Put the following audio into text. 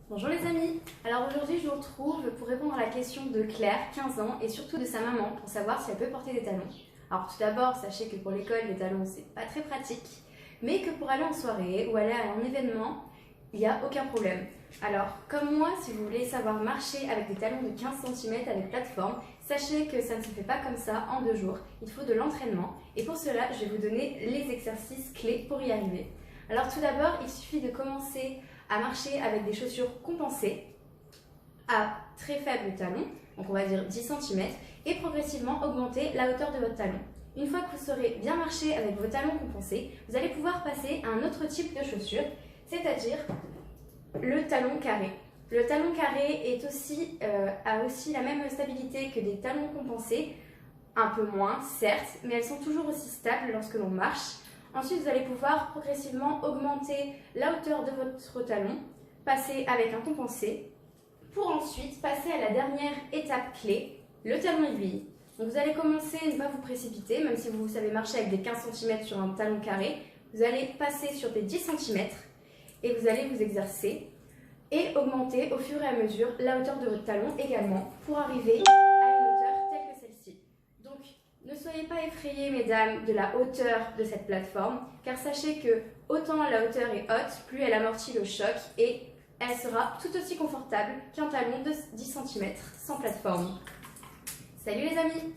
Bonjour les amis. Alors aujourd'hui je vous retrouve pour répondre à la question de Claire, 15 ans, et surtout de sa maman pour savoir si elle peut porter des talons. Alors tout d'abord, sachez que pour l'école, les talons c'est pas très pratique, mais que pour aller en soirée ou aller à un événement, il n'y a aucun problème. Alors comme moi, si vous voulez savoir marcher avec des talons de 15 cm avec plateforme, sachez que ça ne se fait pas comme ça en 2 jours, il faut de l'entraînement, et pour cela je vais vous donner les exercices clés pour y arriver. Alors tout d'abord, il suffit de commencer à marcher avec des chaussures compensées à très faible talon, donc on va dire 10 cm, et progressivement augmenter la hauteur de votre talon. Une fois que vous saurez bien marcher avec vos talons compensés, vous allez pouvoir passer à un autre type de chaussure, c'est-à-dire le talon carré. Le talon carré a aussi la même stabilité que des talons compensés, un peu moins certes, mais elles sont toujours aussi stables lorsque l'on marche. Ensuite, vous allez pouvoir progressivement augmenter la hauteur de votre talon, passer avec un compensé, pour ensuite passer à la dernière étape clé, le talon aiguille. Donc vous allez commencer à ne pas vous précipiter, même si vous savez marcher avec des 15 cm sur un talon carré, vous allez passer sur des 10 cm et vous allez vous exercer et augmenter au fur et à mesure la hauteur de votre talon également pour arriver à une hauteur telle que celle-ci. Donc, ne soyez pas effrayés, mesdames, de la hauteur de cette plateforme, car sachez que autant la hauteur est haute, plus elle amortit le choc et elle sera tout aussi confortable qu'un talon de 10 cm sans plateforme. Salut les amis!